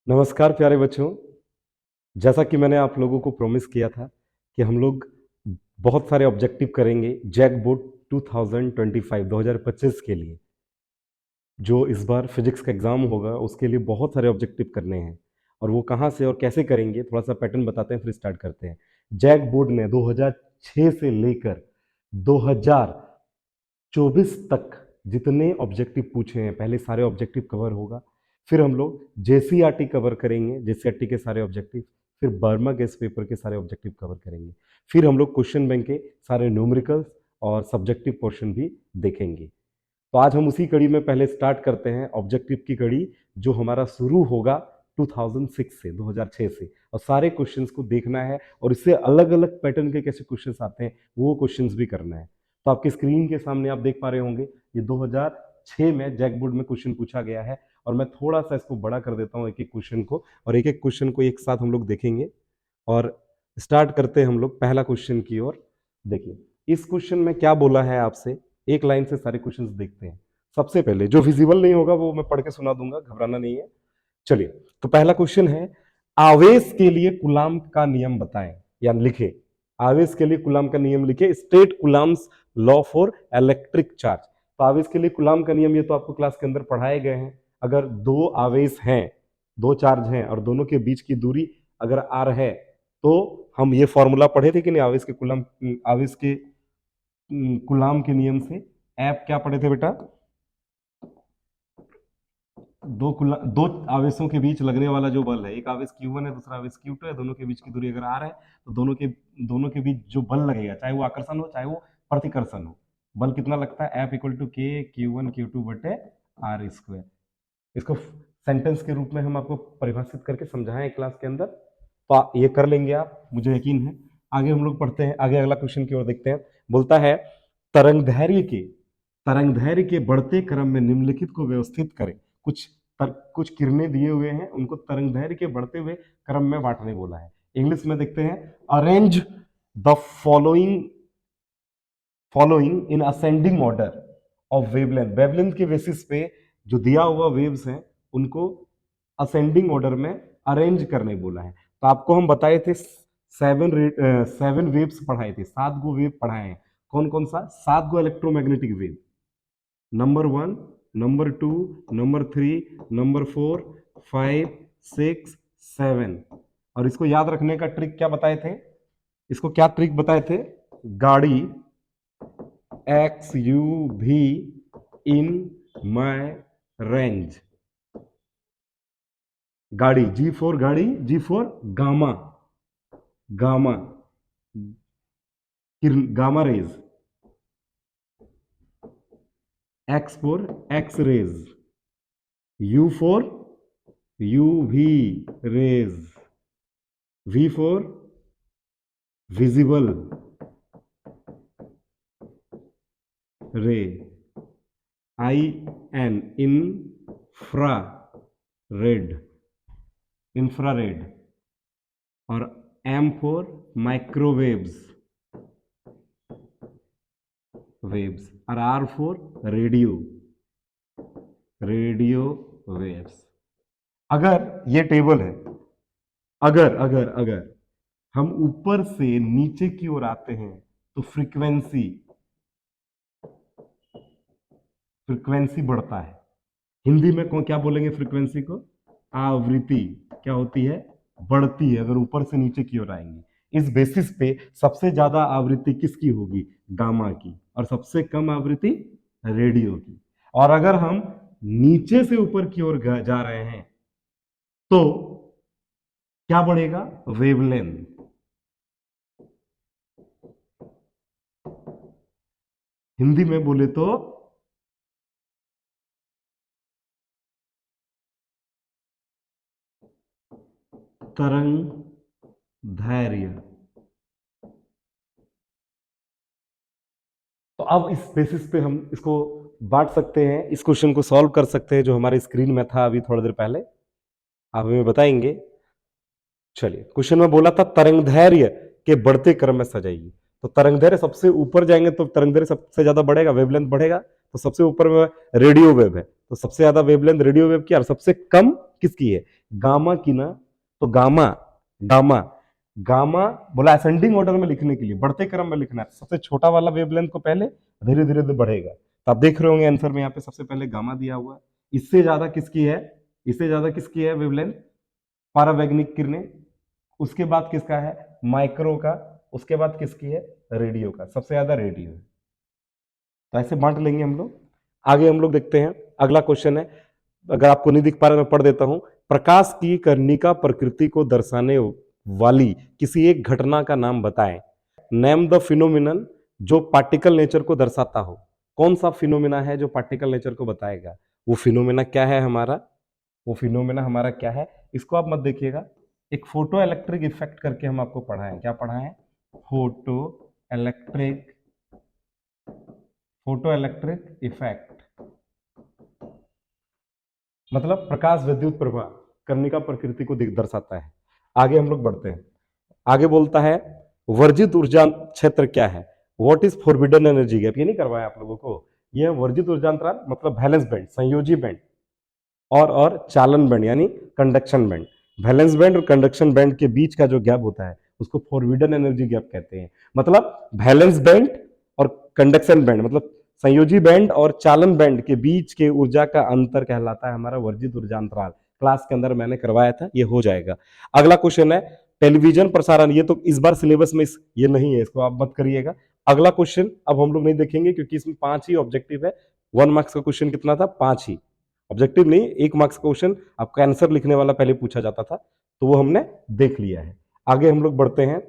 नमस्कार प्यारे बच्चों। जैसा कि मैंने आप लोगों को प्रॉमिस किया था कि हम लोग बहुत सारे ऑब्जेक्टिव करेंगे जैक बोर्ड 2025 के लिए। जो इस बार फिजिक्स का एग्जाम होगा उसके लिए बहुत सारे ऑब्जेक्टिव करने हैं और वो कहाँ से और कैसे करेंगे थोड़ा सा पैटर्न बताते हैं फिर स्टार्ट करते हैं। जैक बोर्ड ने 2006 से लेकर 2024 तक जितने ऑब्जेक्टिव पूछे हैं पहले सारे ऑब्जेक्टिव कवर होगा। फिर हम लोग जेसीईआरटी कवर करेंगे, जेसीईआरटी के सारे ऑब्जेक्टिव। फिर बर्मा गैस पेपर के सारे ऑब्जेक्टिव कवर करेंगे। फिर हम लोग क्वेश्चन बैंक के सारे न्यूमेरिकल्स और सब्जेक्टिव पोर्शन भी देखेंगे। तो आज हम उसी कड़ी में पहले स्टार्ट करते हैं ऑब्जेक्टिव की कड़ी, जो हमारा शुरू होगा 2006 से और सारे क्वेश्चंस को देखना है और इससे अलग अलग पैटर्न के कैसे क्वेश्चंस आते हैं वो क्वेश्चंस भी करना है। तो आपकी स्क्रीन के सामने आप देख पा रहे होंगे ये 2006 में जैक बोर्ड में क्वेश्चन पूछा गया है और मैं थोड़ा सा इसको बड़ा कर देता हूँ एक एक क्वेश्चन को और एक एक क्वेश्चन को एक साथ हम लोग देखेंगे और स्टार्ट करते हैं हम लोग पहला क्वेश्चन की ओर। देखिए इस क्वेश्चन में क्या बोला है आपसे, एक लाइन से सारे क्वेश्चंस देखते हैं। सबसे पहले जो विजिबल नहीं होगा वो मैं पढ़ के सुना दूंगा, घबराना नहीं है। चलिए तो पहला क्वेश्चन है, आवेश के लिए कूलाम का नियम बताएं या लिखे। आवेश के लिए कूलाम का नियम लिखे, state coulombs law for electric charge. तो आवेश के लिए कूलाम का नियम ये तो आपको क्लास के अंदर पढ़ाए गए हैं। अगर दो आवेश हैं, दो चार्ज हैं और दोनों के बीच की दूरी अगर आर है तो हम ये फॉर्मूला पढ़े थे कि नहीं, आवेश के कूलाम के नियम से। ऐप क्या पढ़े थे बेटा? दो आवेशों के बीच लगने वाला जो बल है, एक आवेश Q1 है दूसरा आवेश Q2 है, दोनों के बीच की दूरी अगर r है तो दोनों के बीच जो बल लगेगा, चाहे वो आकर्षण हो चाहे वो प्रतिकर्षण हो, बल कितना लगता है? F इक्वल टू के Q1 Q2 बटे आर स्क्वायर। इसको सेंटेंस के रूप में हम आपको परिभाषित करके समझाएं क्लास के अंदर, तो ये कर लेंगे आप, मुझे यकीन है। आगे हम लोग पढ़ते हैं, आगे अगला क्वेश्चन की ओर देखते हैं। बोलता है तरंगदैर्घ्य के बढ़ते क्रम में निम्नलिखित को व्यवस्थित करें। कुछ किरणें दिए हुए हैं, उनको तरंगदैर्घ्य के बढ़ते हुए क्रम में बांटने बोला है। इंग्लिश में देखते हैं, arrange the following in ascending order of wavelength. Wavelength के बेसिस पे जो दिया हुआ वेव्स हैं उनको असेंडिंग ऑर्डर में अरेंज करने बोला है। तो आपको हम बताए थे सेवन वेव्स पढ़ाए थे, 7 गो वेव पढ़ाए हैं। कौन कौन सा? 7 go electromagnetic wave, number 1, number 2, number 3, number 4, 5, 6, 7। और इसको याद रखने का ट्रिक क्या बताए थे? इसको क्या ट्रिक बताए थे? गाड़ी एक्स यू भी इन माई रेंज। गाड़ी G for gamma, gamma gamma rays, X for X rays, U for UV rays, V for visible ray, I N infrared, और एम फॉर माइक्रोवेव्स और आर फॉर रेडियो वेव्स। अगर ये table है, अगर हम ऊपर से नीचे की ओर आते हैं तो फ्रीक्वेंसी बढ़ता है। हिंदी में क्या बोलेंगे फ्रीक्वेंसी को? आवृत्ति क्या होती है? बढ़ती है अगर ऊपर से नीचे की ओर आएंगे। इस बेसिस पे सबसे ज्यादा आवृत्ति किसकी होगी? गामा की, और सबसे कम आवृत्ति रेडियो की। और अगर हम नीचे से ऊपर की ओर जा रहे हैं तो क्या बढ़ेगा? वेवलेंथ। हिंदी में बोले तो तरंगदैर्घ्य। तो अब इस बेसिस पे हम इसको बांट सकते हैं, इस क्वेश्चन को सॉल्व कर सकते हैं जो हमारे स्क्रीन में था अभी थोड़ी देर पहले, आप हमें बताएंगे। चलिए क्वेश्चन में बोला था तरंगदैर्घ्य के बढ़ते क्रम में सजाइए। तो तरंगदैर्घ्य सबसे ऊपर जाएंगे तो तरंगदैर्घ्य सबसे ज्यादा बढ़ेगा, वेवलेंथ बढ़ेगा। तो सबसे ऊपर में रेडियो वेव है तो सबसे ज्यादा वेवलेंथ रेडियो वेव की, और सबसे कम किसकी है? गामा की ना, तो गामा गामा गामा बोला असेंडिंग ऑर्डर में लिखने के लिए, बढ़ते क्रम में लिखना है। सबसे छोटा वाला वेवलेंथ को पहले, धीरे धीरे बढ़ेगा। तो आप देख रहे होंगे आंसर में यहाँ पे सबसे पहले गामा दिया हुआ है। इससे ज्यादा किसकी है, इससे ज्यादा किसकी है वेवलेंथ, पारावैगनिक किरणें। उसके बाद किसका है, माइक्रो का। उसके बाद किसकी है, रेडियो का। सबसे ज्यादा रेडियो है। तो ऐसे बांट लेंगे हम लोग। आगे हम लोग देखते हैं, अगला क्वेश्चन है, अगर आपको नहीं दिख पा रहा मैं पढ़ देता हूं। प्रकाश की कर्णिका प्रकृति को दर्शाने वाली किसी एक घटना का नाम बताएं। नेम द फिनोमिनन जो पार्टिकल नेचर को दर्शाता हो। कौन सा फिनोमिना है जो पार्टिकल नेचर को बताएगा, वो फिनोमिना क्या है हमारा, वो फिनोमिना हमारा क्या है। इसको आप मत देखिएगा, एक फोटो इलेक्ट्रिक इफेक्ट करके हम आपको पढ़ाएं। क्या पढ़ाएं, photo electric, photo electric effect, मतलब प्रकाश विद्युत प्रभाव कर्णिका प्रकृति को दर्शाता है। आगे हम लोग बढ़ते हैं। आगे बोलता है वर्जित ऊर्जा क्षेत्र क्या है, what is forbidden energy gap. ये नहीं करवाया आप लोगों को, ये वर्जित ऊर्जा अंतराल मतलब वैलेंस बैंड, संयोजी बैंड और चालन बैंड यानी कंडक्शन बैंड। वैलेंस बैंड और कंडक्शन बैंड के बीच का जो गैप होता है उसको फॉरबिडन एनर्जी गैप कहते हैं। मतलब वैलेंस बैंड और कंडक्शन बैंड मतलब संयोजी बैंड और चालन बैंड के बीच के ऊर्जा का अंतर कहलाता है हमारा वर्जित ऊर्जा अंतराल। क्लास के अंदर मैंने करवाया था, ये हो जाएगा। अगला क्वेश्चन है टेलीविजन प्रसारण। ये तो इस बार सिलेबस में ये नहीं है, इसको आप मत करिएगा। अगला क्वेश्चन अब हम लोग नहीं देखेंगे क्योंकि इसमें 5 ही ऑब्जेक्टिव है। 1 मार्क्स का क्वेश्चन कितना था, 5 ही। ऑब्जेक्टिव नहीं, 1 मार्क्स का क्वेश्चन आपका आंसर लिखने वाला पहले पूछा जाता था, तो वो हमने देख लिया है। आगे हम लोग बढ़ते हैं,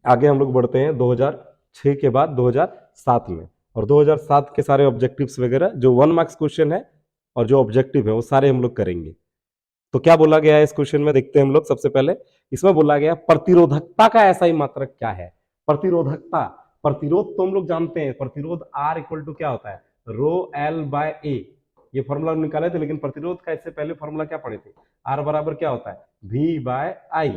आगे हम लोग बढ़ते हैं 2006 के बाद 2007 में। और 2007 के सारे ऑब्जेक्टिव्स वगैरह जो 1 मार्क्स क्वेश्चन है और जो ऑब्जेक्टिव है वो सारे हम लोग करेंगे। तो क्या बोला गया है इस क्वेश्चन में, देखते हैं हम लोग। सबसे पहले इसमें बोला गया प्रतिरोधकता का ऐसा ही मात्रक क्या है। प्रतिरोधकता, प्रतिरोध तो हम लोग जानते हैं, प्रतिरोध R इक्वल टू क्या होता है, रो एल बाय ए। ये फॉर्मूला निकाले थे, लेकिन प्रतिरोध का इससे पहले फॉर्मूला क्या पढ़े थे, R बराबर क्या होता है, V बाय आई।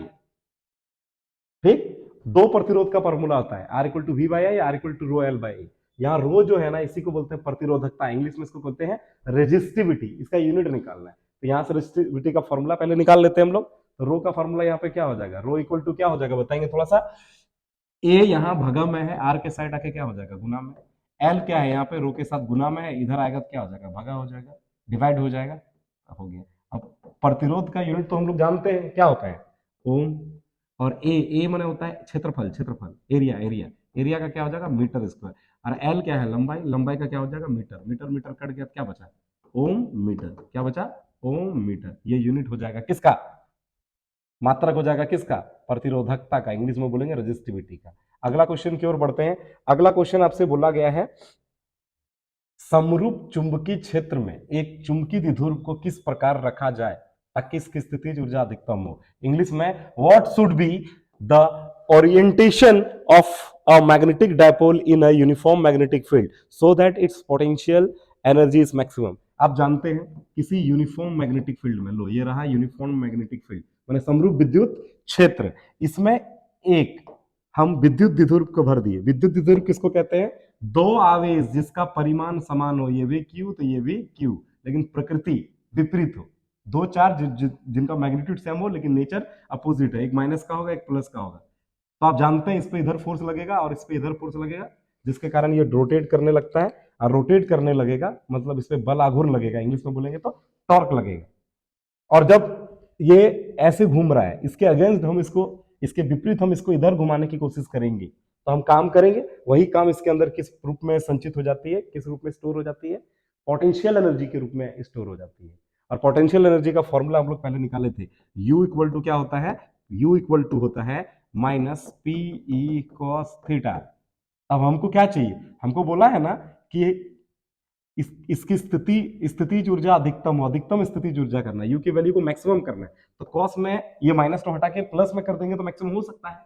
ठीक, दो प्रतिरोध का फॉर्मूला होता है, R equal to V by I, R equal to rho L by A. यहाँ रो जो है ना, इसी को बोलते हैं प्रतिरोधकता, इंग्लिश में इसको बोलते हैं रेजिस्टिविटी। इसका यूनिट निकालना है, तो यहाँ से रेजिस्टिविटी का फॉर्मूला पहले निकाल लेते हैं हम लोग। तो रो का फॉर्मूला यहाँ पे क्या हो जाएगा, रो इक्वल टू क्या हो जाएगा बताएंगे थोड़ा सा। ए यहाँ भगा में है, आर के साइड आके क्या हो जाएगा, गुना में। एल क्या है यहाँ पे, रो के साथ गुना में है, इधर आएगा तो क्या हो जाएगा, भगा हो जाएगा, डिवाइड हो जाएगा, हो गया। अब प्रतिरोध का यूनिट तो हम लोग जानते हैं क्या होता है, ओम। और ए माने होता है क्षेत्रफल, क्षेत्रफल एरिया, एरिया एरिया का क्या हो जाएगा, मीटर स्क्वायर। और एल क्या है, लंबाई, लंबाई का क्या हो जाएगा, मीटर, मीटर मीटर कट गया, क्या बचा, ओम मीटर। क्या बचा, ओम मीटर। ये यूनिट हो जाएगा किसका, मात्रक हो जाएगा किसका, प्रतिरोधकता का, इंग्लिश में बोलेंगे रेजिस्टिविटी का। अगला क्वेश्चन की ओर बढ़ते हैं। अगला क्वेश्चन आपसे बोला गया है समरूप चुंबकीय क्षेत्र में एक चुंबकीय द्विध्रुव को किस प्रकार रखा जाए ताकि इसकी स्थितिज ऊर्जा अधिकतम हो। इंग्लिश में what should be the orientation of a magnetic dipole in a uniform magnetic field so that it's potential energy is maximum. आप जानते हैं किसी यूनिफॉर्म मैग्नेटिक फील्ड में, लो ये रहा यूनिफॉर्म मैग्नेटिक फील्ड माने समरूप विद्युत क्षेत्र, इसमें एक हम विद्युत द्विध्रुव को भर दिए। विद्युत द्विध्रुव किसको कहते हैं, दो आवेश जिसका परिमाण समान हो, ये भी क्यू तो ये भी क्यू, लेकिन प्रकृति विपरीत हो। दो चार्ज जिनका मैग्नीट्यूड सेम हो लेकिन नेचर अपोजिट है, एक माइनस का होगा एक प्लस का होगा। तो आप जानते हैं इस पे इधर फोर्स लगेगा और इस पे इधर फोर्स लगेगा, जिसके कारण ये रोटेट करने लगता है। और रोटेट करने लगेगा मतलब इस पे बल आघूर्ण लगेगा, इंग्लिश में बोलेंगे तो टॉर्क लगेगा। और जब ये ऐसे घूम रहा है, इसके अगेंस्ट हम इसको, इसके विपरीत हम इसको इधर घुमाने की कोशिश करेंगे, तो हम काम करेंगे, वही काम इसके अंदर किस रूप में संचित हो जाती है, किस रूप में स्टोर हो जाती है, पोटेंशियल एनर्जी के रूप में स्टोर हो जाती है। और पोटेंशियल एनर्जी का फॉर्मूला हम लोग पहले निकाले थे, U इक्वल टू क्या होता है, U इक्वल टू होता है minus P E cos theta. अब हमको क्या चाहिए, हमको बोला है ना कि इसकी स्थितिज ऊर्जा अधिकतम हो, अधिकतम स्थितिज ऊर्जा करना है, यू की वैल्यू को मैक्सिमम करना है। तो कॉस में ये माइनस को हटा के प्लस में कर देंगे तो मैक्सिमम हो सकता है।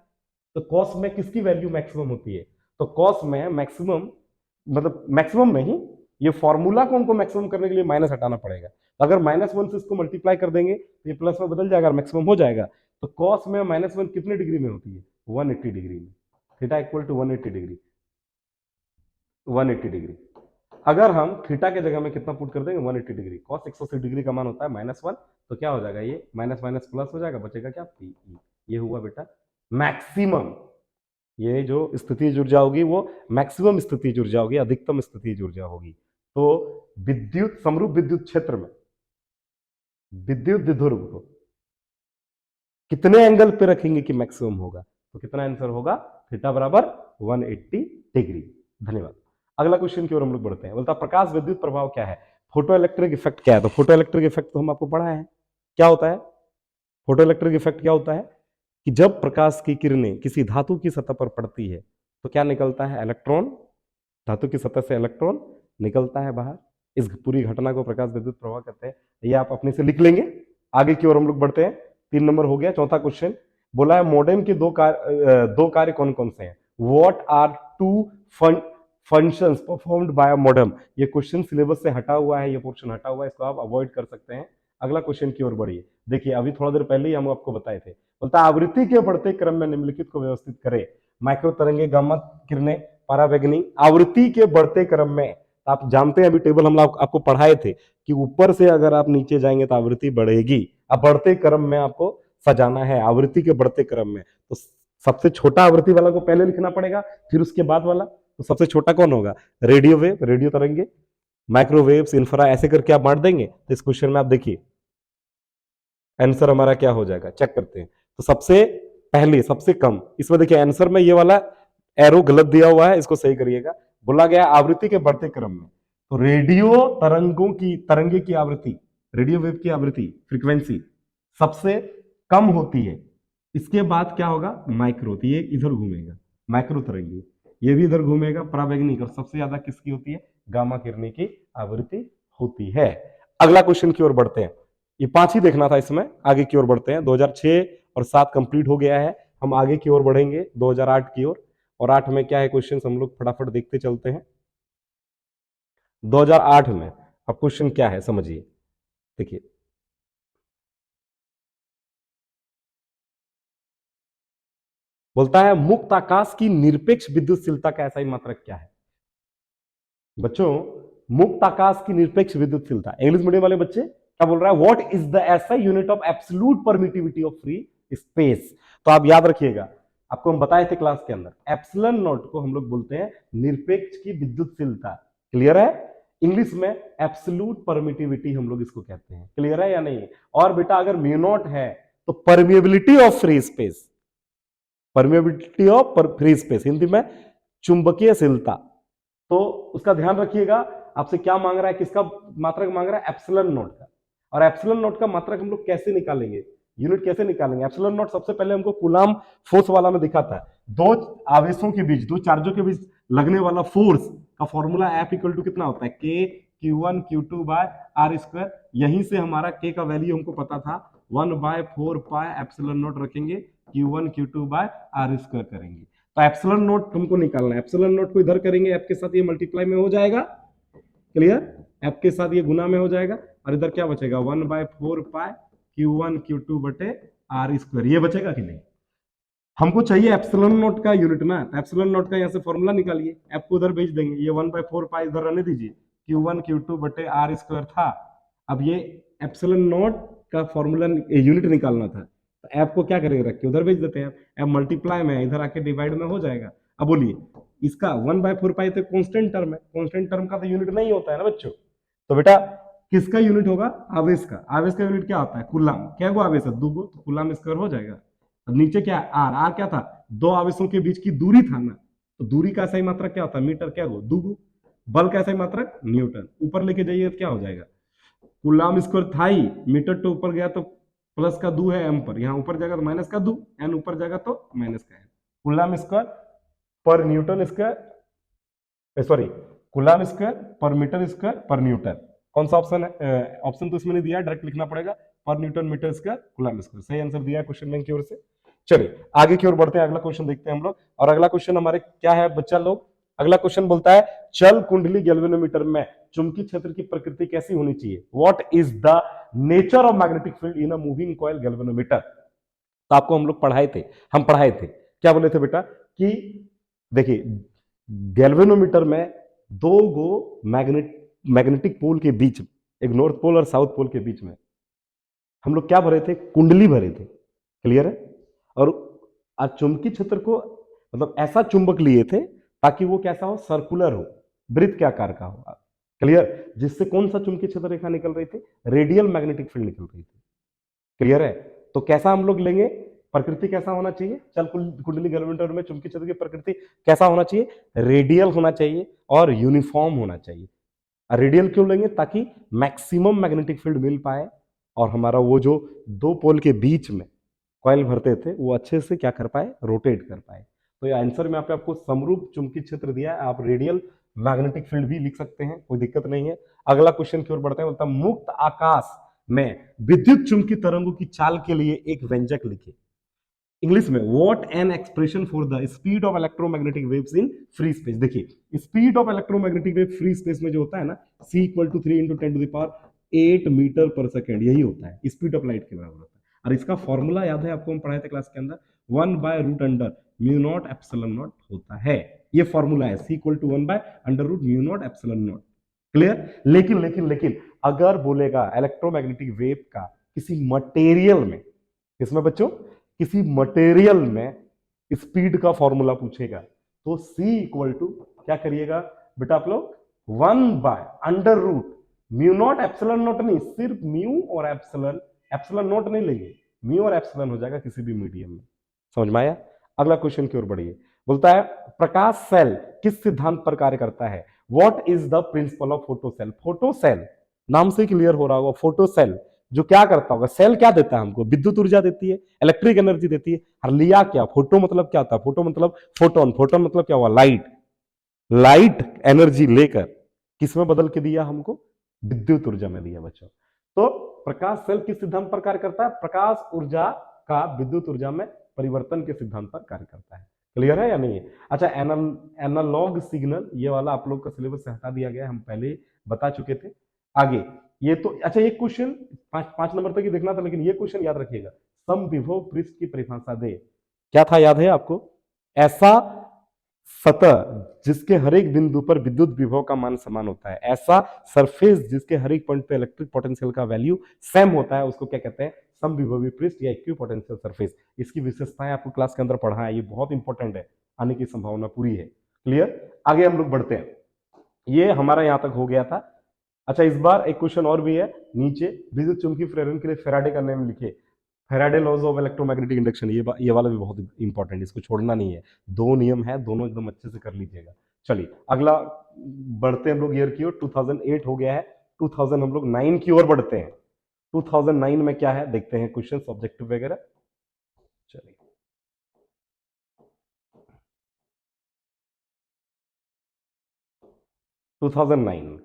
तो कॉस में किसकी वैल्यू मैक्सिमम होती है, तो कॉस में मैक्सिमम, मतलब मैक्सिमम नहीं, ये फॉर्मूला को हमको मैक्सिमम करने के लिए माइनस हटाना पड़ेगा। तो अगर -1 से इसको मल्टीप्लाई कर देंगे तो ये प्लस में बदल जाएगा, मैक्सिमम हो जाएगा। तो कॉस में -1 कितने डिग्री में होती है, 180 डिग्री में। Theta equal to 180 degree, 180 degree. अगर हम थीटा के जगह में कितना पुट कर देंगे 180 डिग्री, cos 180 डिग्री का मान होता है -1, तो क्या हो जाएगा ये माइनस माइनस प्लस हो जाएगा, बचेगा क्या पीई। ये हुआ बेटा मैक्सिमम। ये जो स्थितिज ऊर्जा होगी वो मैक्सिमम स्थितिज ऊर्जा होगी, अधिकतम स्थितिज ऊर्जा होगी। तो विद्युत समरूप विद्युत क्षेत्र में विद्युत द्विध्रुव को कितने एंगल पे रखेंगे कि मैक्सिमम होगा, तो कितना आंसर होगा थीटा बराबर 180 डिग्री। धन्यवाद। अगला क्वेश्चन की ओर हम लोग बढ़ते हैं। बोलता प्रकाश विद्युत प्रभाव क्या है, फोटो इलेक्ट्रिक इफेक्ट क्या है। तो फोटो इलेक्ट्रिक इफेक्ट तो हम आपको पढ़ा है, क्या होता है फोटो इलेक्ट्रिक इफेक्ट, क्या होता है कि जब प्रकाश की किरणें किसी धातु की सतह पर पड़ती है तो क्या निकलता है, इलेक्ट्रॉन, धातु की सतह से इलेक्ट्रॉन निकलता है बाहर। इस पूरी घटना को प्रकाश विद्युत प्रभाव कहते हैं। ये आप अपने से लिख लेंगे। आगे की ओर हम लोग बढ़ते हैं। 3 नंबर हो गया। चौथा क्वेश्चन बोला है मॉडेम के दो कार्य कौन कौन से हैं। What are two functions performed by a modem. ये क्वेश्चन सिलेबस से हटा हुआ है, ये पोर्शन हटा हुआ है, इसको आप अवॉइड कर सकते हैं। अगला क्वेश्चन की ओर बढ़िए। देखिए अभी थोड़ा देर पहले ही हम आपको बताए थे। बोलता आवृत्ति के बढ़ते क्रम में निम्नलिखित को व्यवस्थित करें। माइक्रो तरंगे, गामा किरणें, परावैगनी। आवृत्ति के बढ़ते क्रम में आप जानते हैं, अभी टेबल हम आपको पढ़ाए थे कि ऊपर से अगर आप नीचे जाएंगे तो आवृत्ति बढ़ेगी। अब बढ़ते क्रम में आपको सजाना है, आवृत्ति के बढ़ते क्रम में। तो सबसे छोटा आवृत्ति वाला को पहले लिखना पड़ेगा, फिर उसके बाद वाला। तो सबसे छोटा कौन होगा, रेडियो वेव, रेडियो तरंगे, माइक्रोवेव्स, इंफ्रा, ऐसे करके आप बांट देंगे। तो इस क्वेश्चन में आप देखिए आंसर हमारा क्या हो जाएगा, चेक करते हैं। तो सबसे पहले सबसे कम, इसमें देखिए आंसर में ये वाला एरो गलत दिया हुआ है, इसको सही करिएगा। बोला गया आवृत्ति के बढ़ते क्रम में, तो रेडियो तरंगे की आवृत्ति, रेडियो वेव की आवृत्ति, फ्रीक्वेंसी सबसे कम होती है। इसके बाद क्या होगा, माइक्रो, तो ये इधर घूमेगा, माइक्रो तरंगी, ये भी इधर घूमेगा, परावैगनिक, और सबसे ज्यादा किसकी होती है, गामा किरणें की आवृत्ति होती है। अगला क्वेश्चन की ओर बढ़ते हैं। ये 5 ही देखना था इसमें, आगे की ओर बढ़ते हैं। 2006 और 7 कंप्लीट हो गया है, हम आगे की ओर बढ़ेंगे 2008 की ओर। और 8 में क्या है क्वेश्चन, हम लोग फटाफट देखते चलते हैं। 2008 में अब क्वेश्चन क्या है समझिए। देखिए बोलता है मुक्त आकाश की निरपेक्ष विद्युतशीलता का ऐसा ही मात्रक क्या है। बच्चों मुक्त आकाश की निरपेक्ष विद्युतशीलता, इंग्लिश मीडियम वाले बच्चे क्या बोल रहा है, व्हाट इज द ऐसा unit of absolute permittivity of free space. तो आप याद रखिएगा, आपको हम बताए थे क्लास के अंदर, एप्सिलॉन नॉट को हम लोग बोलते हैं निरपेक्ष की विद्युतशीलता। क्लियर है, इंग्लिश में एब्सोल्यूट परमिटिविटी हम लोग इसको कहते हैं। क्लियर है या नहीं। और बेटा अगर म्यू नॉट है तो permeability of free space, permeability of free space, Hindi में चुंबकीयशीलता। तो उसका ध्यान रखिएगा। आपसे क्या मांग रहा है, किसका मात्रक मांग रहा है, एप्सिलॉन नॉट का। और एप्सिलॉन नॉट का मात्रक हम लोग कैसे निकालेंगे, यूनिट कैसे निकालेंगे। एप्सिलॉन नॉट सबसे पहले हमको कूलाम फोर्स वाला में दिखा था, दो आवेशों के बीच, दो चार्जों के बीच लगने वाला फोर्स का फॉर्मूला F इक्वल टू कितना होता है, K Q1 Q2 bye R square. यहीं से हमारा K का वैल्यू हमको पता था, 1/4 पाई एप्सिलॉन नॉट रखेंगे, Q1 Q2 bye R square करेंगे। तो एप्सिलॉन नॉट तुमको निकालना है, एप्सिलॉन नॉट को इधर करेंगे, F के साथ ये मल्टीप्लाई में हो जाएगा, क्लियर, F के साथ ये गुना में हो जाएगा, और इधर क्या बचेगा, 1/4 पाई Q1 Q2 बटे R स्क्वायर। ये बचेगा कि नहीं। हमको चाहिए एप्सिलॉन नॉट का यूनिट ना, तो एप्सिलॉन नॉट का यहाँ से फॉर्मूला निकालिए, F को उधर भेज देंगे, ये 1/4 पाई इधर रहने दीजिए, Q1 Q2 बटे R स्क्वायर था। अब ये एप्सिलॉन नॉट का फॉर्मूला यूनिट निकालना था, तो F को क्या करेंगे, रख के उधर भेज देते हैं। F मल्टीप्लाई में इधर आके डिवाइड में हो जाएगा। अब बोलिए इसका 1/4 पाई तो कांस्टेंट टर्म है, कांस्टेंट टर्म का तो यूनिट नहीं होता है ना बच्चों। तो बेटा किसका यूनिट होगा, आवेश का। आवेश का यूनिट क्या होता है, कूलाम। क्या गो आवेश है, 2 गो, तो कूलाम स्क्वायर हो जाएगा। अब नीचे क्या है, आर। आर क्या था, दो आवेशों के बीच की दूरी था ना, तो दूरी का सही मात्रक क्या होता है, मीटर। क्या गो, 2 गो। बल का सही मात्रक न्यूटन। ऊपर लेके जाइए तो क्या हो जाएगा, कूलाम स्क्वायर था ही, मीटर तो ऊपर गया तो प्लस का 2 है एम पर, यहाँ ऊपर जाएगा तो माइनस का 2, एन ऊपर जाएगा तो माइनस का एन। कूलाम स्क्वायर पर Newton square, sorry coulomb square पर मीटर स्क्वायर पर न्यूटन। कौन सा ऑप्शन है, ऑप्शन तो इसमें नहीं दिया, डायरेक्ट लिखना पड़ेगा, पर newton metre square coulomb square. सही आंसर दिया क्वेश्चन बैंक की ओर से। चलिए आगे की ओर बढ़ते हैं, अगला क्वेश्चन देखते हैं हम लोग। और अगला क्वेश्चन हमारे क्या है बच्चा लोग, अगला क्वेश्चन बोलता है चल कुंडली गैल्वेनोमीटर में चुंबकीय क्षेत्र की प्रकृति कैसी होनी चाहिए। What is the nature of magnetic field in a moving coil galvanometer. तो आपको हम लोग पढ़ाए थे, क्या बोले थे बेटा कि देखिए गैल्वेनोमीटर में दो गो मैग्नेटिक पोल के बीच, एक नॉर्थ पोल और साउथ पोल के बीच में हम लोग क्या भरे थे, कुंडली भरे थे। क्लियर है? और आज चुंबकीय क्षेत्र को मतलब ऐसा चुंबक लिए थे ताकि वो कैसा हो, सर्कुलर हो, वृत्त के आकार का हो। क्लियर? जिससे कौन सा चुंबकीय क्षेत्र रेखा निकल रही थी, रेडियल मैग्नेटिक फील्ड निकल रही थी। क्लियर है? तो कैसा हम लोग लेंगे, प्रकृति कैसा होना चाहिए, चल कुंडली गैल्वेनोमीटर में चुंबकीय क्षेत्र की प्रकृति कैसा होना चाहिए, रेडियल होना चाहिए और यूनिफॉर्म होना चाहिए। रेडियल क्यों लेंगे, ताकि मैक्सिमम मैग्नेटिक फील्ड मिल पाए और हमारा वो जो दो पोल के बीच में कॉइल भरते थे वो अच्छे से क्या कर पाए, रोटेट कर पाए। तो ये आंसर में यहाँ पे आपको समरूप चुंबकीय क्षेत्र दिया है, आप रेडियल मैग्नेटिक फील्ड भी लिख सकते हैं, कोई दिक्कत नहीं है। अगला क्वेश्चन की ओर बढ़ते हैं, बोलता है मुक्त आकाश में विद्युत चुंबकीय तरंगों की चाल के लिए एक व्यंजक लिखे। इंग्लिश में, what an expression for the speed of electromagnetic waves in free space. देखिए speed of electromagnetic wave free space में जो होता है ना, c equal to 3 × 10⁸ metre per second, यही होता है, स्पीड ऑफ लाइट के बराबर होता है। और इसका फॉर्मूला याद है आपको, हम पढ़ाए थे क्लास के अंदर, 1/√μ0ε0 होता है। ये फॉर्मूला है, c इक्वल टू 1/√μ0ε0। क्लियर? लेकिन अगर बोलेगा इलेक्ट्रोमैग्नेटिक वेव का किसी मटेरियल में, इसमें बच्चों किसी मटेरियल में स्पीड का फॉर्मूला पूछेगा तो c इक्वल टू क्या करिएगा बेटा आप लोग, 1/√μ0ε0 नहीं, सिर्फ म्यू और एप्सिलॉन, एप्सिलॉन नॉट नहीं लेंगे, म्यू और एप्सिलॉन हो जाएगा किसी भी मीडियम में। समझ में आया? अगला क्वेश्चन की ओर बढ़िए, बोलता है प्रकाश सेल किस सिद्धांत पर कार्य करता है, what is the principle of photo cell. Photo cell नाम से क्लियर हो रहा होगा, फोटो सेल जो क्या करता होगा, सेल क्या देता है हमको, विद्युत ऊर्जा देती है, इलेक्ट्रिक एनर्जी देती है। और लिया क्या, फोटो मतलब क्या होता है, फोटो मतलब फोटोन, फोटोन मतलब क्या हुआ, लाइट, लाइट एनर्जी लेकर किसमें बदल के दिया हमको, विद्युत ऊर्जा में दिया बच्चों। तो प्रकाश सेल किस सिद्धांत पर कार्य करता है, प्रकाश ऊर्जा का विद्युत ऊर्जा में परिवर्तन के सिद्धांत पर कार्य करता है। क्लियर है या नहीं है? अच्छा, एनालॉग सिग्नल, ये वाला आप लोग का सिलेबस से हटा दिया गया, हम पहले बता चुके थे। आगे ये तो अच्छा, एक क्वेश्चन 5 नंबर तक ही देखना था, लेकिन ये क्वेश्चन याद रखिएगा, समविभव पृष्ठ की परिभाषा दे। क्या था, याद है आपको? ऐसा सतह जिसके हर एक बिंदु पर विद्युत विभव का मान समान होता है, ऐसा सरफेस जिसके हर एक पॉइंट पे इलेक्ट्रिक पोटेंशियल का वैल्यू सेम होता है, उसको क्या कहते हैं, समविभवी पृष्ठ या इक्विपोटेंशियल सरफेस। इसकी विशेषताएं आपको क्लास के अंदर पढ़ा है, ये बहुत इंपॉर्टेंट है, आने की संभावना पूरी है। क्लियर? आगे हम लोग बढ़ते हैं, ये हमारा यहां तक हो गया था। अच्छा, इस बार एक क्वेश्चन और भी है नीचे, विद्युत चुंबकीय प्रेरण के लिए फैराडे का नियम लिखिए। Faraday laws of electromagnetic induction, ये वाला भी बहुत इंपॉर्टेंट, इसको छोड़ना नहीं है। दो नियम है, दोनों एकदम अच्छे से कर लीजिएगा। चलिए अगला बढ़ते हैं हम लोग ईयर की ओर, 2008 हो गया है, 2000 हम लोग 9 की ओर बढ़ते हैं। 2009 में क्या है देखते हैं, क्वेश्चन ऑब्जेक्टिव वगैरह। चलिए 2009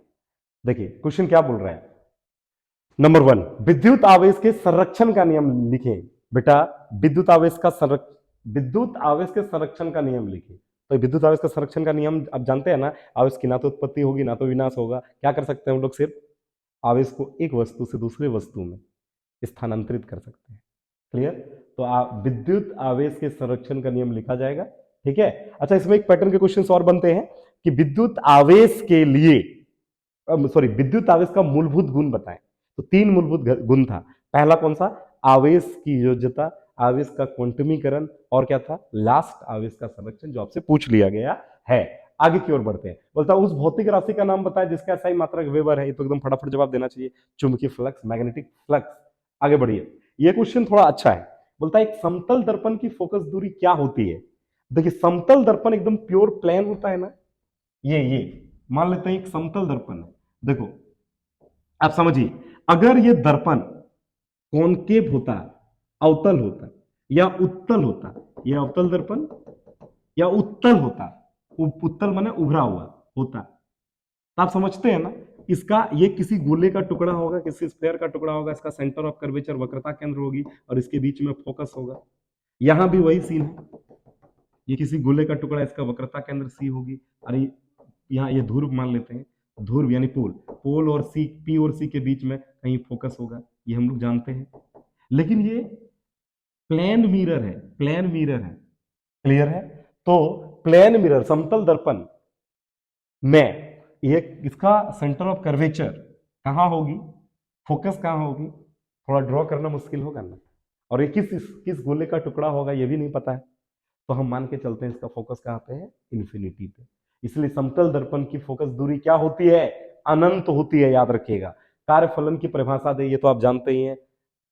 देखिए क्वेश्चन क्या बोल रहा है। नंबर 1, विद्युत आवेश के संरक्षण का नियम लिखें। बेटा विद्युत आवेश के संरक्षण का नियम लिखें। तो विद्युत आवेश का संरक्षण का नियम आप जानते हैं ना, आवेश की ना तो उत्पत्ति होगी ना तो विनाश होगा। क्या कर सकते हैं हम लोग, सिर्फ आवेश को एक वस्तु से दूसरे वस्तु में स्थानांतरित कर सकते हैं। क्लियर? तो विद्युत आवेश के संरक्षण का नियम लिखा जाएगा। ठीक है? अच्छा, इसमें एक पैटर्न के क्वेश्चन और बनते हैं कि विद्युत आवेश के लिए, सॉरी, विद्युत आवेश का मूलभूत गुण बताएं। तो 3 मूलभूत गुण था। पहला कौन सा, आवेश की योज्यता, आवेश का क्वांटमीकरण, और क्या था, लास्ट आवेश का संरक्षण, जो आपसे पूछ लिया गया है। आगे की ओर बढ़ते हैं, बोलता उस भौतिक राशि का नाम बताएं जिसका SI मात्रक वेबर है। ये तो एकदम फटाफट जवाब देना चाहिए, चुंबकीय फ्लक्स, मैग्नेटिक फ्लक्स। आगे बढ़िए, ये क्वेश्चन थोड़ा अच्छा है। बोलता है एक समतल दर्पण की फोकस दूरी क्या होती है। देखिए समतल दर्पण एकदम प्योर प्लेन होता है ना, ये मान लेते हैं एक समतल दर्पण है। देखो आप समझिए, अगर ये दर्पण कॉनकेव होता, अवतल होता या उत्तल होता, ये अवतल दर्पण या उत्तल होता, उत्तल माने उभरा हुआ होता, तो आप समझते हैं ना, इसका ये किसी गोले का टुकड़ा होगा, किसी स्फेयर का टुकड़ा होगा, इसका सेंटर ऑफ कर्वेचर वक्रता केंद्र होगी और इसके बीच में फोकस होगा। यहां भी वही सीन है, ये किसी गोले का टुकड़ा, इसका वक्रता केंद्र सी होगी, और यहाँ ये ध्रुव मान लेते हैं, ध्रुव यानी पोल, पोल और सी, पी और सी के बीच में कहीं फोकस होगा, ये हम लोग जानते हैं। लेकिन ये प्लेन मिरर है, प्लेन मिरर है। क्लियर है? तो प्लेन मिरर, समतल दर्पण में ये इसका सेंटर ऑफ कर्वेचर कहाँ होगी, फोकस कहाँ होगी, थोड़ा ड्रॉ करना मुश्किल होगा ना। और ये किस गोले का टुकड़ा होगा ये भी नहीं पता है, तो हम मान के चलते हैं इसका फोकस कहाँ पे है, इन्फिनिटी पे। इसलिए समतल दर्पण की फोकस दूरी क्या होती है, अनंत होती है, याद रखिएगा। कार्यफलन की परिभाषा दे, ये तो आप जानते ही हैं।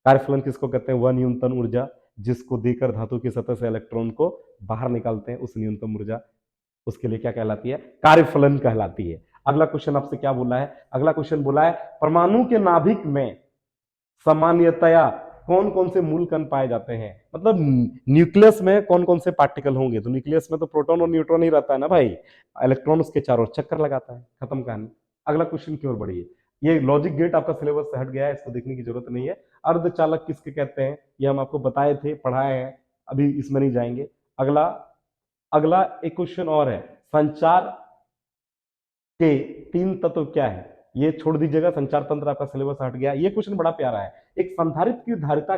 कार्यफलन किसको कहते हैं, वह न्यूनतम ऊर्जा जिसको देकर धातु की सतह से इलेक्ट्रॉन को बाहर निकालते हैं, उस न्यूनतम ऊर्जा, उसके लिए क्या कहलाती है, कार्यफलन कहलाती है। अगला क्वेश्चन आपसे क्या बोला है, अगला क्वेश्चन बोला है परमाणु के नाभिक में सामान्यतया कौन कौन से मूल कण पाए जाते हैं, मतलब न्यूक्लियस में कौन कौन से पार्टिकल होंगे। तो न्यूक्लियस में तो प्रोटॉन और न्यूट्रॉन ही रहता है ना भाई, इलेक्ट्रॉन उसके चारों चक्कर लगाता है, खत्म कहानी। अगला क्वेश्चन की ओर बढ़िए। ये लॉजिक गेट आपका सिलेबस से हट गया है, इसको देखने की जरूरत नहीं है। अर्धचालक किसके कहते हैं, ये हम आपको बताए थे, पढ़ाए हैं, अभी इसमें नहीं जाएंगे। अगला अगला एक क्वेश्चन और है, संचार के तीन तत्व क्या है, ये छोड़ दीजिएगा, संचार तंत्र आपका सिलेबस हट गया। ये क्वेश्चन बड़ा प्यारा है, एक संधारित्र की धारिता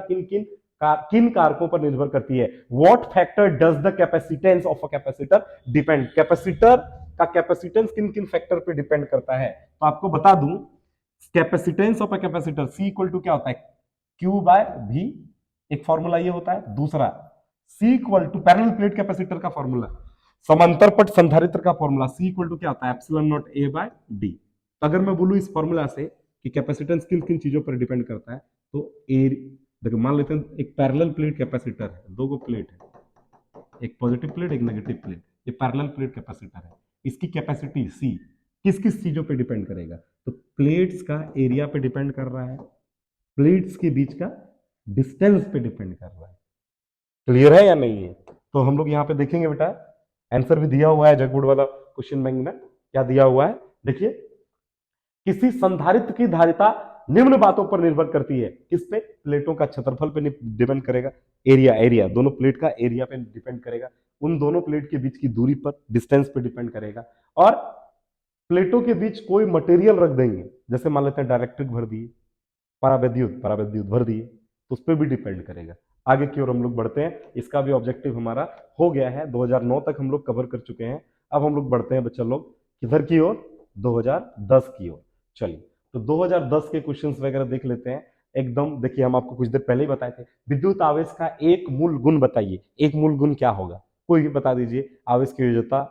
किन कारकों पर निर्भर करती है, what factor does the capacitance of a capacitor depend, capacitor का कैपेसिटेंस किन किन फैक्टर पे डिपेंड करता है। तो आपको बता दूं, capacitance of a capacitor C equal to क्या होता है, क्यू बाय वी, एक फॉर्मूला ये होता है। दूसरा C equal to parallel plate capacitor का फॉर्मूला, समांतर पट संधारित्र का फॉर्मूला सी इक्वल टू क्या होता है, epsilon naught A by D. तो अगर मैं बोलूं इस फॉर्मूला से कि कैपेसिटेंस किन किन चीजों पर डिपेंड करता है, तो ए, देखो मान लेते हैं एक पैरेलल प्लेट कैपेसिटर है, दो गो प्लेट है, एक पॉजिटिव प्लेट एक नेगेटिव प्लेट, ये पैरेलल प्लेट कैपेसिटर है। इसकी कैपेसिटी सी किस किस चीजों पे डिपेंड करेगा, तो प्लेट्स का एरिया पे डिपेंड कर रहा है, प्लेट्स के बीच का डिस्टेंस पे डिपेंड कर रहा है। क्लियर है या नहीं है। तो हम लोग यहाँ पे देखेंगे बेटा, आंसर भी दिया हुआ है जगबोर्ड वाला क्वेश्चन बैंक में, क्या दिया हुआ है देखिए, किसी संधारित्र की धारिता निम्न बातों पर निर्भर करती है, किस पे, प्लेटों का क्षेत्रफल पे डिपेंड करेगा, एरिया दोनों प्लेट का एरिया पे डिपेंड करेगा, उन दोनों प्लेट के बीच की दूरी पर, डिस्टेंस पे डिपेंड करेगा, और प्लेटों के बीच कोई मटेरियल रख देंगे, जैसे मान लेते हैं डायरेक्ट्रिक भर दिए, परावैद्युत भर दिए, तो उस पर भी डिपेंड करेगा। आगे की ओर हम लोग बढ़ते हैं, इसका भी ऑब्जेक्टिव हमारा हो गया है, 2009 तक हम लोग कवर कर चुके हैं। अब हम लोग बढ़ते हैं बच्चा लोग किधर की ओर, 2010 की ओर। चलिए, तो 2010 के क्वेश्चंस वगैरह देख लेते हैं। एकदम देखिए, हम आपको कुछ देर पहले ही बताए थे, विद्युत आवेश का एक मूल गुण बताइए, एक मूल गुण क्या होगा, कोई भी बता दीजिए। आवेश की योज्यता,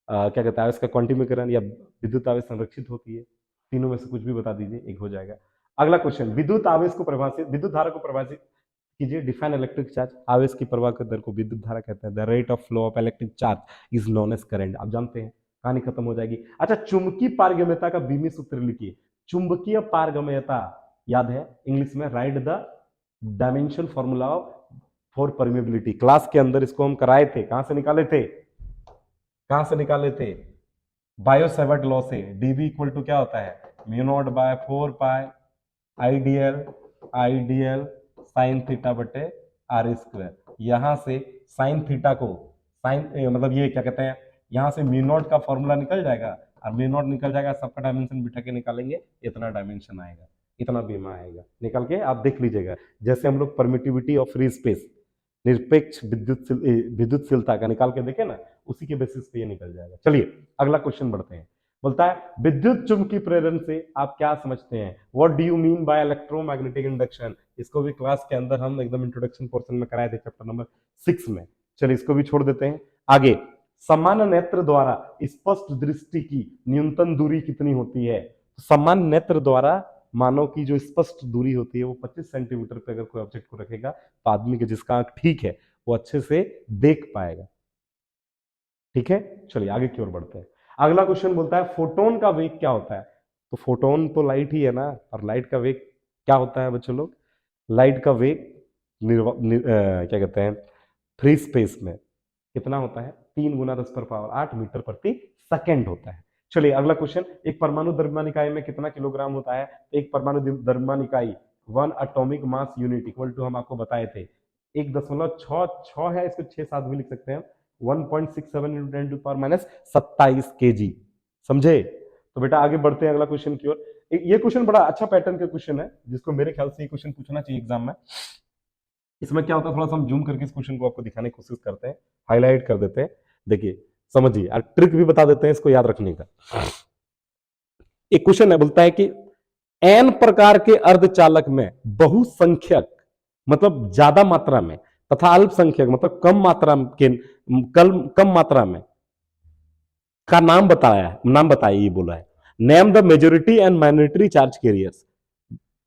क्या कहते हैं, आवेश का क्वांटिमीकरण, या विद्युत आवेश संरक्षित होती है, तीनों में से कुछ भी बता दीजिए, एक हो जाएगा। अगला क्वेश्चन, विद्युत आवेश को परिभाषित, विद्युत धारा को परिभाषित कीजिए, डिफाइन इलेक्ट्रिक चार्ज। आवेश की प्रवाह की दर को विद्युत धारा कहते हैं, the rate of flow of electric charge is known as current. आप जानते हैं, कहानी खत्म हो जाएगी। अच्छा, चुंबकीय पारगम्यता का बीमी सूत्र लिखिए, चुंबकीय पारगम्यता याद है इंग्लिश में, right the dimension formula for permeability. Class के अंदर इसको हम कराए थे, कहां से निकाले थे, कहां से निकाले थे, बायो सेवर्ट लॉ से। डीबी इक्वल टू क्या होता है, म्यू नॉट बाय 4 पाई आईडीएल साइन थीटा बटे आर स्क्वायर। यहां से साइन थीटा को, साइन मतलब ये क्या कहते हैं, यहां से म्यू नॉट का फॉर्मूला निकल जाएगा, और म्यू नॉट निकल जाएगा, सबका डायमेंशन बिठा के निकालेंगे, इतना डायमेंशन आएगा, इतना बीमा आएगा, निकल के आप देख लीजिएगा। जैसे हम लोग परमिटिविटी ऑफ फ्री स्पेस, निरपेक्ष विद्युतशीलता का निकाल के देखे ना, उसी के बेसिस पे ये निकल जाएगा। चलिए अगला क्वेश्चन बढ़ते हैं। बोलता है विद्युत चुंबकीय प्रेरण से आप क्या समझते हैं, what do you mean by electromagnetic induction. इसको भी क्लास के अंदर हम एकदम इंट्रोडक्शन पोर्शन में कराए थे, चैप्टर नंबर 6 में। चलिए इसको भी छोड़ देते हैं। आगे, सामान्य नेत्र द्वारा स्पष्ट दृष्टि की न्यूनतम दूरी कितनी होती है। सामान्य नेत्र द्वारा मानव की जो स्पष्ट दूरी होती है वो 25 सेंटीमीटर पे अगर कोई ऑब्जेक्ट को रखेगा तो आदमी के जिसका आंख ठीक है वो अच्छे से देख पाएगा। ठीक है, चलिए आगे की ओर बढ़ते हैं। अगला क्वेश्चन बोलता है फोटोन का वेग क्या होता है। तो फोटोन तो लाइट ही है ना, और लाइट का वेग क्या होता है बच्चों लोग, लाइट का वेग क्या कहते हैं, फ्री स्पेस में कितना होता है, 3 गुना 10⁻8 मीटर प्रति सेकेंड होता है। चलिए अगला क्वेश्चन, एक परमाणु द्रव्यमान इकाई में कितना किलोग्राम होता है। एक परमाणु द्रव्यमान इकाई 1 atomic mass unit equal to, हम आपको बताए थे 1.66 है, इसको 6-7 भी लिख सकते हैं, 1.67 × 10⁻27 kg। समझे। तो बेटा आगे बढ़ते हैं अगला क्वेश्चन की ओर। ये क्वेश्चन बड़ा अच्छा पैटर्न का क्वेश्चन है, जिसको मेरे ख्याल से ये क्वेश्चन पूछना चाहिए एग्जाम में। इसमें क्या होता है, थोड़ा सा हम जूम करके इस क्वेश्चन को आपको दिखाने की कोशिश करते हैं, हाईलाइट कर देते हैं। देखिए समझिए, और ट्रिक भी बता देते हैं इसको याद रखने का। एक क्वेश्चन है, बोलता है कि एन प्रकार के अर्धचालक में बहुसंख्यक मतलब ज्यादा मात्रा में तथा अल्पसंख्यक मतलब कम मात्रा में का नाम बताया ये बोला है। Name the majority and minority charge carriers,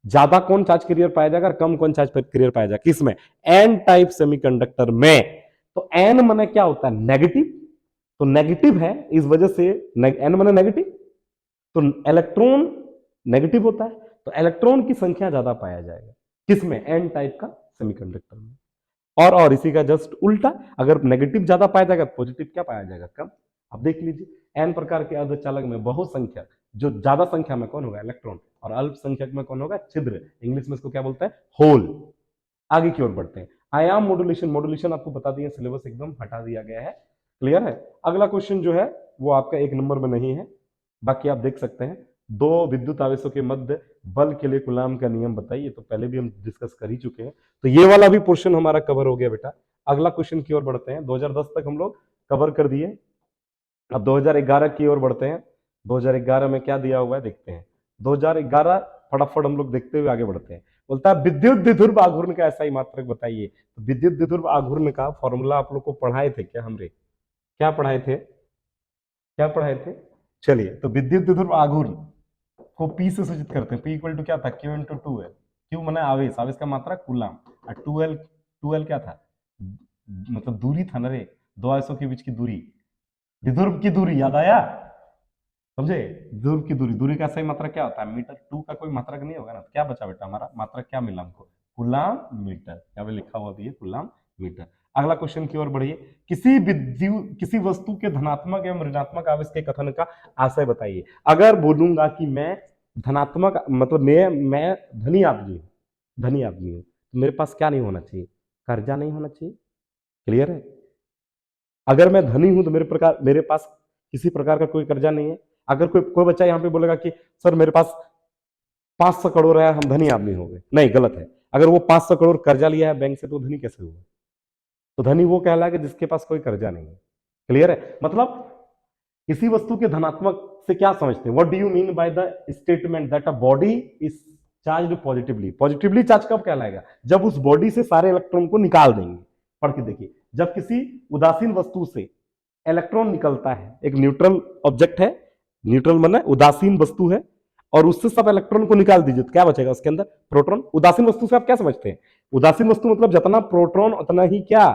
ज्यादा कौन चार्ज कैरियर पाया जाएगा और कम कौन चार्ज कैरियर पाया जाएगा, किसमें, एन टाइप सेमीकंडक्टर में। तो एन माने क्या होता है, नेगेटिव, तो नेगेटिव है इस वजह से एन माने नेगेटिव, तो इलेक्ट्रॉन नेगेटिव होता है, तो इलेक्ट्रॉन की संख्या ज्यादा पाया जाएगा किसमें, एन टाइप का सेमीकंडक्टर में। और इसी का जस्ट उल्टा, अगर नेगेटिव ज्यादा पाया जाएगा पॉजिटिव क्या पाया जाएगा, कम। अब देख लीजिए, एन प्रकार के अर्धचालक में बहुसंख्यक, जो ज्यादा संख्या में कौन होगा, इलेक्ट्रॉन, और अल्पसंख्यक में कौन होगा, छिद्र, इंग्लिश में इसको क्या बोलते हैं, होल। आगे की ओर बढ़ते हैं, आयाम मॉड्यूलेशन, मॉड्यूलेशन आपको बता दिया, सिलेबस एकदम हटा दिया गया है, क्लियर है। अगला क्वेश्चन जो है वो आपका 1 नंबर में नहीं है, बाकी आप देख सकते हैं, दो विद्युत आवेशों के मध्य बल के लिए कूलाम का नियम बताइए, तो पहले भी हम डिस्कस कर ही चुके हैं, तो ये वाला भी पोर्शन हमारा कवर हो गया बेटा। अगला क्वेश्चन की ओर बढ़ते हैं, 2010 तक हम लोग कवर कर दिए, अब 2011 की ओर बढ़ते हैं। 2011 में क्या दिया हुआ है देखते हैं, 2011 फटाफट हम लोग देखते हुए आगे बढ़ते हैं। बोलता है विद्युत द्विध्रुव आघूर्ण का ऐसा ही मात्रक बताइए। तो विद्युत द्विध्रुव आघूर्ण का फॉर्मूला आप लोग को पढ़ाए थे क्या हमरे, क्या पढ़ाए थे, क्या पढ़ाए थे, चलिए। तो विद्युत द्विध्रुव आघूर्ण को P से सूचित करते हैं, P इक्वल टू क्या था, Q इंटू 2L। Q माने आवेश, आवेश का मात्रा कूलाम, और 2L क्या था, मतलब दूरी था ना रे, दो आवेशों के बीच की दूरी, विध्रुव की दूरी, याद आया, समझे, विध्रुव की दूरी, दूरी का सही मात्रक क्या होता है, मीटर। 2 का कोई मात्रक नहीं होगा ना, तो क्या बचा बेटा हमारा मात्रक, क्या मिला हमको, कूलाम मीटर, क्या लिखा हुआ भी है, कूलाम मीटर। अगला क्वेश्चन की ओर बढ़िए, किसी वस्तु के धनात्मक एवं ऋणात्मक आवेश के कथन का आशय बताइए। अगर बोलूंगा कि मैं धनात्मक मतलब मैं धनी आदमी हूं, तो मेरे पास क्या नहीं होना चाहिए, कर्जा नहीं होना चाहिए, क्लियर है। अगर मैं धनी हूं तो मेरे पास किसी प्रकार का कोई कर्जा नहीं है। अगर कोई बच्चा यहाँ पे बोलेगा कि सर मेरे पास 500 करोड़ है, हम धनी आदमी हो गए, नहीं, गलत है। अगर वो 500 करोड़ कर्जा लिया है बैंक से, तो धनी कैसे हुआ, तो धनी वो कहलाएगा जिसके पास कोई कर्जा नहीं है, क्लियर है। मतलब किसी वस्तु के धनात्मक से क्या समझते हैं, what do you mean by the statement that a body is charged positively. Positively charge कब कहलाएगा, जब उस बॉडी से सारे इलेक्ट्रॉन को निकाल देंगे। पढ़ के देखिए, जब किसी उदासीन वस्तु से इलेक्ट्रॉन निकलता है, एक न्यूट्रल ऑब्जेक्ट है, न्यूट्रल माने उदासीन वस्तु है, और उससे सब इलेक्ट्रॉन को निकाल दीजिए, तो क्या बचेगा उसके अंदर, प्रोटॉन। उदासीन वस्तु से आप क्या समझते हैं, उदासीन वस्तु मतलब जितना प्रोटॉन उतना ही क्या,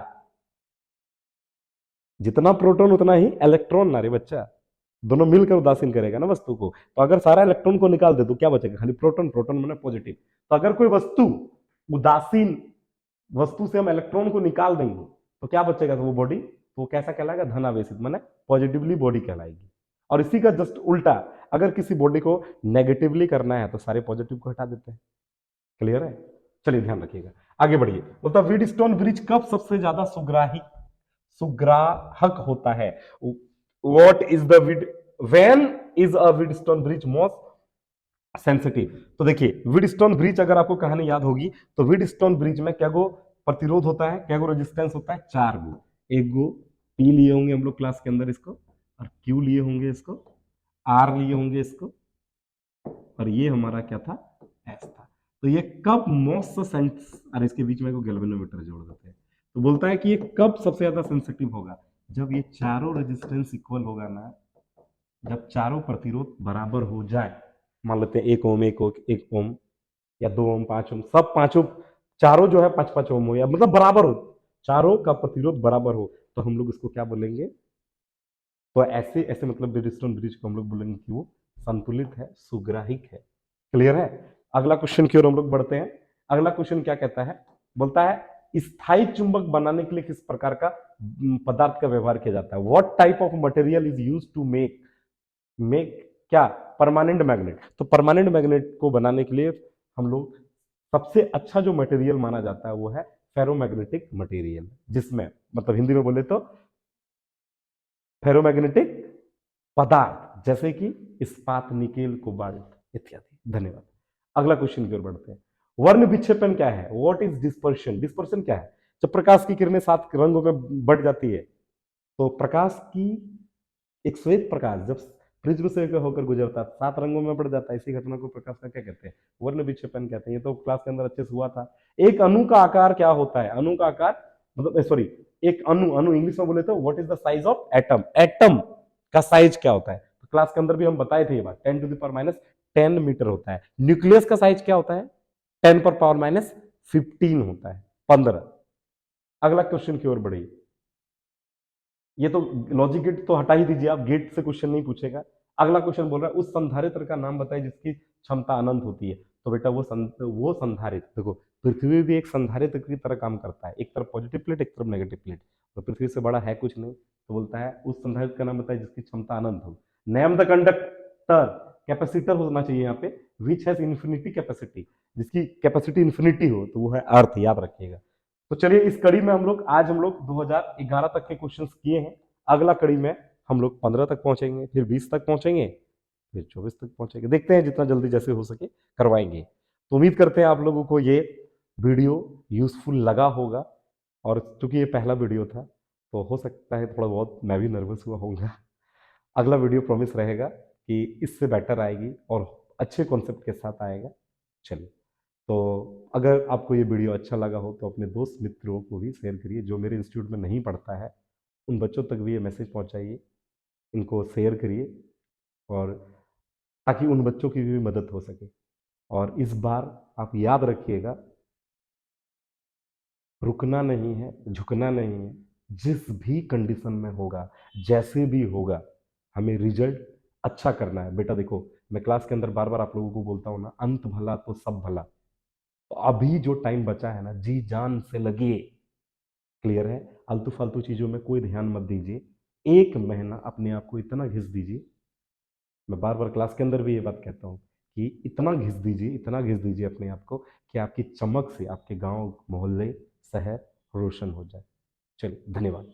जितना प्रोटॉन उतना ही इलेक्ट्रॉन ना रे बच्चा, दोनों मिलकर उदासीन करेगा ना वस्तु को। तो अगर सारा इलेक्ट्रॉन को निकाल दे तो क्या बचेगा, खाली प्रोटॉन, प्रोटॉन माने पॉजिटिव। तो अगर कोई वस्तु उदासीन वस्तु से हम इलेक्ट्रॉन को निकाल देंगे तो क्या बचेगा, तो वो बॉडी, तो कैसा कहलाएगा, धन आवेशित, माने पॉजिटिवली बॉडी कहलाएगी। और इसी का जस्ट उल्टा, अगर किसी बॉडी को नेगेटिवली करना है तो सारे पॉजिटिव को हटा देते हैं, क्लियर है। चलिए ध्यान रखिएगा, आगे बढ़िए। बोलता व्हीटस्टोन ब्रिज कब सबसे ज्यादा सुग्राहक होता है, what is the when is a Wheatstone bridge most sensitive. तो देखिए व्हीटस्टोन ब्रिज, अगर आपको कहानी याद होगी, तो व्हीटस्टोन ब्रिज में क्या गो प्रतिरोध होता है, क्या गो रेजिस्टेंस होता है, 4 गो। एक गो P लिए होंगे हम लोग क्लास के अंदर इसको, और Q लिए होंगे इसको, R लिए होंगे इसको, और ये हमारा क्या था, S था। तो ये कब मोस्ट सेंस, अरे इसके बीच में को गैल्वेनोमीटर जोड़ देते हैं। तो बोलता है कि ये कब सबसे ज्यादा सेंसिटिव होगा, जब ये चारों रेजिस्टेंस इक्वल होगा ना, जब चारों प्रतिरोध बराबर हो जाए, मान लेते हैं 1 ओम 1 ओम या 2 ओम 5 ओम, सब पांचों चारों जो है 5-5 ओम हो, या मतलब बराबर हो, चारों का प्रतिरोध बराबर हो, तो हम लोग इसको क्या बोलेंगे, तो ऐसे ऐसे मतलब व्हीटस्टोन ब्रिज को हम लोग बोलेंगे कि वो संतुलित है, सुग्राहिक है, क्लियर है। अगला क्वेश्चन की ओर हम लोग बढ़ते हैं। अगला क्वेश्चन क्या कहता है, बोलता है स्थायी चुंबक बनाने के लिए किस प्रकार का पदार्थ का व्यवहार किया जाता है, what type of material is used to make क्या, परमानेंट मैग्नेट। तो परमानेंट मैग्नेट को बनाने के लिए हम लोग सबसे अच्छा जो मटेरियल माना जाता है वो है फेरोमैग्नेटिक मटेरियल, जिसमें मतलब हिंदी में बोले तो फेरोमैग्नेटिक पदार्थ, जैसे कि इस्पात, निकेल, कोबाल्ट इत्यादि। धन्यवाद। अगला क्वेश्चन की ओर बढ़ते हैं। वर्ण विक्षेपण क्या है, व्हाट इज डिस्पर्शन। डिस्पर्शन क्या है, जब प्रकाश की किरणें 7 रंगों में बढ़ जाती है, तो प्रकाश की एक श्वेत प्रकाश जब प्रिज्म से होकर गुजरता है, 7 रंगों में बढ़ जाता है। इसी घटना को प्रकाश का क्या कहते हैं? वर्ण विक्षेपण कहते हैं। ये तो क्लास के अंदर अच्छे से हुआ था। एक अणु का आकार क्या होता है? अणु का आकार मतलब सॉरी, एक अणु, अणु इंग्लिश में बोले तो what is the size of atom, atom का साइज क्या होता है? तो क्लास के अंदर भी हम बताए थे ये बात, 10 to the power minus 10 metre होता है। न्यूक्लियस का साइज क्या होता है? 10 पर पावर माइनस 15 होता है, 15। अगला क्वेश्चन की ओर बढ़िए। ये तो लॉजिक गेट तो हटा ही दीजिए आप, गेट से क्वेश्चन नहीं पूछेगा। अगला क्वेश्चन बोल रहा है उस संधारित्र का नाम बताइए जिसकी क्षमता अनंत होती है। तो बेटा वो संधारित्र, देखो पृथ्वी भी एक संधारित्र की तरह काम करता है, एक तरफ पॉजिटिव प्लेट एक तरफ नेगेटिव प्लेट, तो पृथ्वी से बड़ा है कुछ नहीं। तो बोलता है उस संधारित्र का नाम बताइए जिसकी क्षमता अनंत हो। नेम द कंडक्टर, कैपेसिटर होना चाहिए यहाँ पे, विच हैज इन्फिनिटी कैपेसिटी, जिसकी कैपेसिटी इन्फिनिटी हो, तो वो है अर्थ, याद रखिएगा। तो चलिए इस कड़ी में आज हम लोग 2011 तक के क्वेश्चंस किए हैं। अगला कड़ी में हम लोग 15 तक पहुंचेंगे, फिर 20 तक पहुंचेंगे, फिर 24 तक पहुंचेंगे। देखते हैं जितना जल्दी जैसे हो सके करवाएंगे। तो उम्मीद करते हैं आप लोगों को ये वीडियो यूजफुल लगा होगा। और चूंकि ये पहला वीडियो था तो हो सकता है थोड़ा बहुत मैं भी नर्वस हुआ होऊंगा। अगला वीडियो प्रॉमिस रहेगा कि इससे बेटर आएगी और अच्छे कॉन्सेप्ट के साथ आएगा। चलिए, तो अगर आपको ये वीडियो अच्छा लगा हो तो अपने दोस्त मित्रों को भी शेयर करिए। जो मेरे इंस्टीट्यूट में नहीं पढ़ता है उन बच्चों तक भी ये मैसेज पहुंचाइए, इनको शेयर करिए, और ताकि उन बच्चों की भी मदद हो सके। और इस बार आप याद रखिएगा, रुकना नहीं है, झुकना नहीं है। जिस भी कंडीशन में होगा, जैसे भी होगा, हमें रिजल्ट अच्छा करना है। बेटा देखो, मैं क्लास के अंदर बार बार आप लोगों को बोलता हूँ ना, अंत भला तो सब भला। तो अभी जो टाइम बचा है ना, जी जान से लगिए। क्लियर है? आलतू फालतू चीजों में कोई ध्यान मत दीजिए। एक महीना अपने आप को इतना घिस दीजिए, मैं बार बार क्लास के अंदर भी ये बात कहता हूँ कि इतना घिस दीजिए, इतना घिस दीजिए अपने आप को कि आपकी चमक से आपके गांव मोहल्ले शहर रोशन हो जाए। चलिए, धन्यवाद।